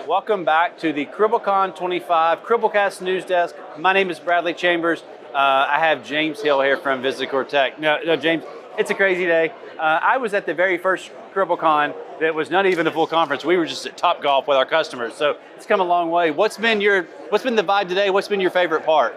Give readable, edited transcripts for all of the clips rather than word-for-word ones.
Welcome back to the CriblCon 25 CriblCast News Desk. My name is Bradley Chambers. I have James Hill here from VisiCore Tech. No, James, it's a crazy day. I was at the very first CriblCon that was not even a full conference. We were just at Topgolf with our customers. So it's come a long way. What's been the vibe today? What's been your favorite part?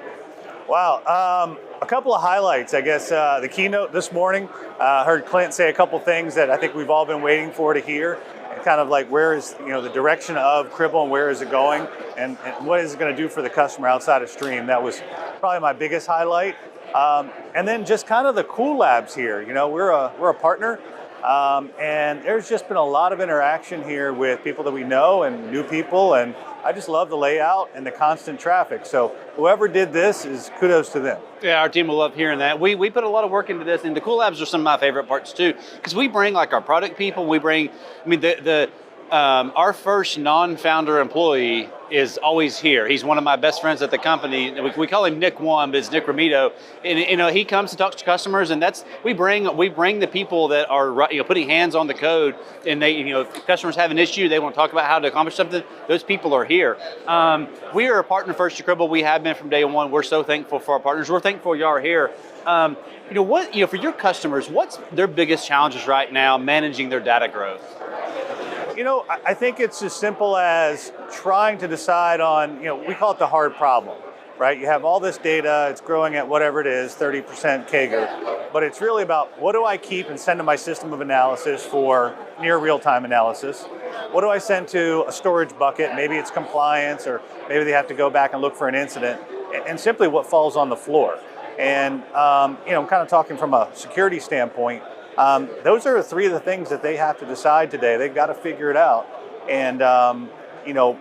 Wow, a couple of highlights, I guess. The keynote this morning, heard Clint say a couple things that I think we've all been waiting for to hear. And kind of like where is the direction of Cribl and where is it going, and what is it going to do for the customer outside of Stream. That was probably my biggest highlight. And then just kind of the cool labs here. We're a partner, and there's just been a lot of interaction here with people that we know and new people, and I just love the layout and the constant traffic. So whoever did this is kudos to them. Yeah, our team will love hearing that. We put a lot of work into this, and the cool labs are some of my favorite parts too, because we bring like our product people. We bring, our first non-founder employee is always here. He's one of my best friends at the company. We call him Nick One, but it's Nick Ramito. And he comes to talk to customers, and we bring the people that are putting hands on the code. And they, if customers have an issue, they want to talk about how to accomplish something. Those people are here. We are a partner first to Cribl. We have been from day one. We're so thankful for our partners. We're thankful you are here. For your customers, what's their biggest challenges right now managing their data growth? I think it's as simple as trying to decide on, we call it the hard problem, right? You have all this data, it's growing at whatever it is, 30% CAGR, but it's really about what do I keep and send to my system of analysis for near real-time analysis? What do I send to a storage bucket? Maybe it's compliance, or maybe they have to go back and look for an incident, and simply what falls on the floor. And, I'm kind of talking from a security standpoint. Those are three of the things that they have to decide today. They've got to figure it out. And,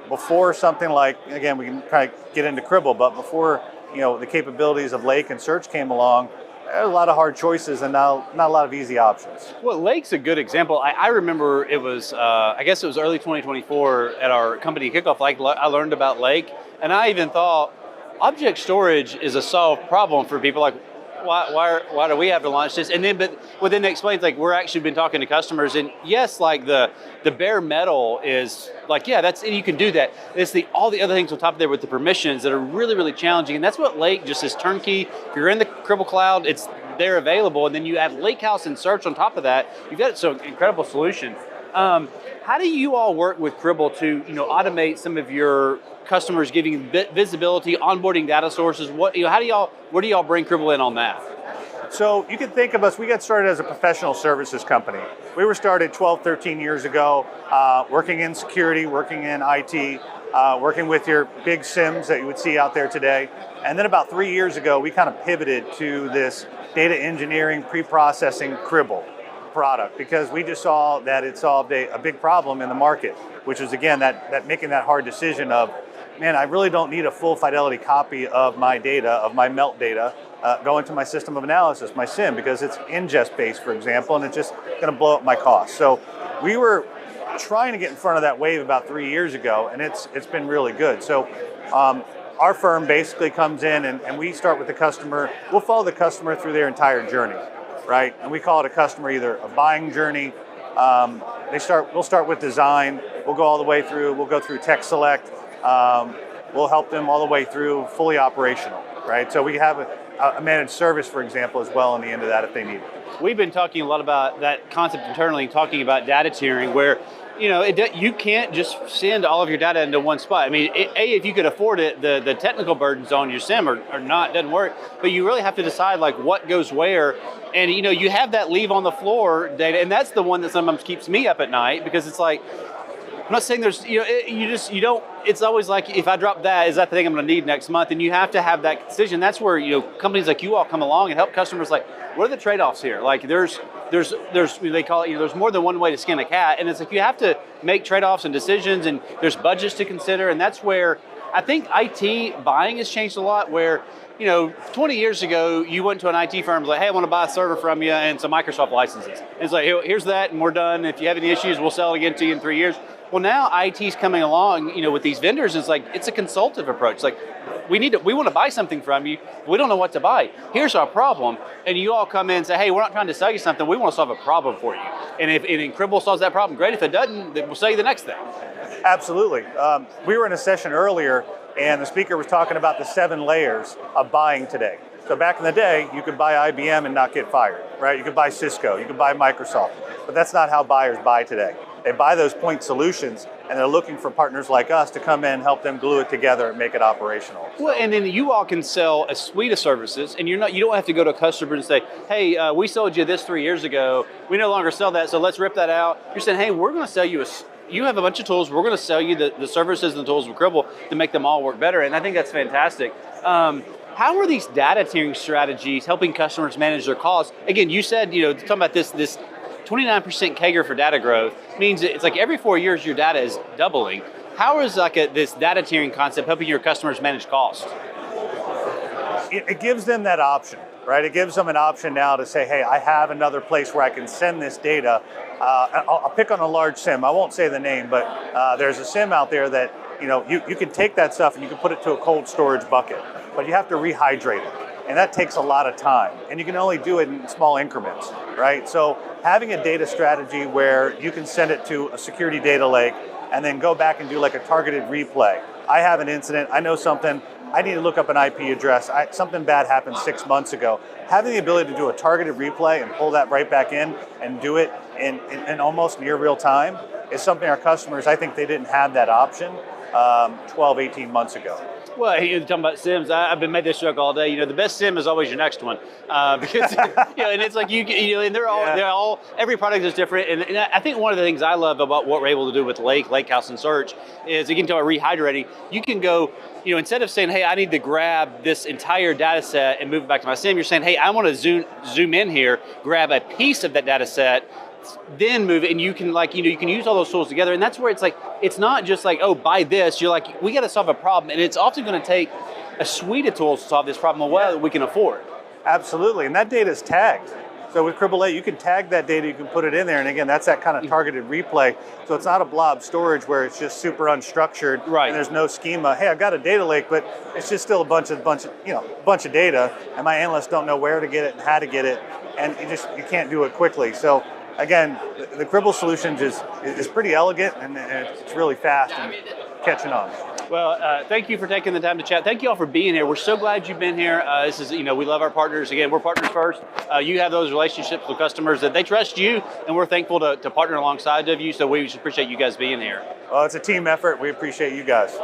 before something like, again, we can kind of get into Cribl, but before, the capabilities of Lake and Search came along, there were a lot of hard choices and not a lot of easy options. Well, Lake's a good example. I remember it was, I guess it was early 2024 at our company kickoff, I learned about Lake, and I even thought object storage is a solved problem for people. Like, why do we have to launch this? And then, but then it explains, like, we're actually been talking to customers, and yes, like the bare metal is like, yeah, you can do that. It's all the other things on top of there with the permissions that are really, really challenging, and that's what Lake just is turnkey. If you're in the Cribl cloud, they're available, and then you add Lakehouse and Search on top of that. You've got an incredible solution. How do you all work with Cribl to automate some of your customers, giving visibility, onboarding data sources? Where do y'all bring Cribl in on that? So you can think of us, we got started as a professional services company. We were started 12, 13 years ago, working in security, working in IT, working with your big SIEMs that you would see out there today. And then about 3 years ago, we kind of pivoted to this data engineering, pre-processing Cribl product, because we just saw that it solved a big problem in the market, which is, again, that making that hard decision of, man, I really don't need a full fidelity copy of my data, of my melt data, going to my system of analysis, my SIEM, because it's ingest based, for example, and it's just going to blow up my costs. So we were trying to get in front of that wave about 3 years ago, and it's been really good. So our firm basically comes in and we start with the customer. We'll follow the customer through their entire journey, right? And we call it a customer either a buying journey. We'll start with design. We'll go all the way through. We'll go through tech select. We'll help them all the way through fully operational, right? So we have a managed service, for example, as well on the end of that if they need it. We've been talking a lot about that concept internally, talking about data tiering, where you can't just send all of your data into one spot. I mean, if you could afford it, the technical burdens on your SIEM doesn't work. But you really have to decide like what goes where, and you have that leave on the floor data, and that's the one that sometimes keeps me up at night, because it's like, I'm not saying there's, it's always like, if I drop that, is that the thing I'm going to need next month? And you have to have that decision. That's where, companies like you all come along and help customers, like, what are the trade-offs here? Like there's they call it, there's more than one way to skin a cat. And it's like, you have to make trade-offs and decisions, and there's budgets to consider. And that's where I think IT buying has changed a lot, where 20 years ago, you went to an IT firm, like, hey, I want to buy a server from you and some Microsoft licenses. And it's like, here's that, and we're done. If you have any issues, we'll sell it again to you in 3 years. Well, now IT's coming along, with these vendors. It's like it's a consultative approach. Like we want to buy something from you. We don't know what to buy. Here's our problem, and you all come in and say, hey, we're not trying to sell you something. We want to solve a problem for you. And if Cribl solves that problem, great. If it doesn't, then we'll sell you the next thing. Absolutely. We were in a session earlier, and the speaker was talking about the 7 layers of buying today. So back in the day, you could buy IBM and not get fired, right? You could buy Cisco, you could buy Microsoft, but that's not how buyers buy today. They buy those point solutions, and they're looking for partners like us to come in, help them glue it together and make it operational. Well, and then you all can sell a suite of services, and you don't have to go to a customer and say, hey, we sold you this 3 years ago. We no longer sell that, so let's rip that out. You're saying, hey, we're going to sell you you have a bunch of tools. We're going to sell you the services and the tools of Cribl to make them all work better, and I think that's fantastic. How are these data tiering strategies helping customers manage their costs? Again, you said, talking about this 29% CAGR for data growth means it's like every 4 years your data is doubling. How is this data tiering concept helping your customers manage costs? It gives them that option, right? It gives them an option now to say, hey, I have another place where I can send this data. I'll pick on a large SIEM. I won't say the name, but there's a SIEM out there that you can take that stuff and you can put it to a cold storage bucket, but you have to rehydrate it. And that takes a lot of time. And you can only do it in small increments, right? So having a data strategy where you can send it to a security data lake and then go back and do like a targeted replay. I have an incident, I know something, I need to look up an IP address, something bad happened 6 months ago. Having the ability to do a targeted replay and pull that right back in and do it in almost near real time is something our customers, I think they didn't have that option 12, 18 months ago. Well, you're talking about SIEMs. I've been made this joke all day. The best SIEM is always your next one, because and it's like and they're all every product is different. And I think one of the things I love about what we're able to do with Lakehouse and Search is, you can talk about rehydrating. You can go, instead of saying, hey, I need to grab this entire data set and move it back to my SIEM, you're saying, hey, I want to zoom in here, grab a piece of that data set, then move it, and you can you can use all those tools together. And that's where it's like, it's not just like, oh, buy this. You're like, we got to solve a problem, and it's often going to take a suite of tools to solve this problem that we can afford. Absolutely, and that data is tagged. So with Cribl Lake, you can tag that data, you can put it in there, and again, that's that kind of targeted replay. So it's not a blob storage where it's just super unstructured, right, and there's no schema. Hey, I've got a data lake, but it's just still a bunch of data, and my analysts don't know where to get it and how to get it, and you can't do it quickly. So again, the Cribl solutions is pretty elegant, and it's really fast and catching on. Well, thank you for taking the time to chat. Thank you all for being here. We're so glad you've been here. This is, we love our partners. Again, we're partners first. You have those relationships with customers that they trust you, and we're thankful to partner alongside of you. So we just appreciate you guys being here. Well, it's a team effort. We appreciate you guys.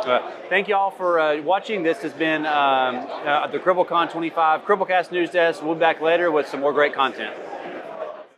Thank you all for watching. This has been the CriblCon 25 CriblCast News Desk. We'll be back later with some more great content.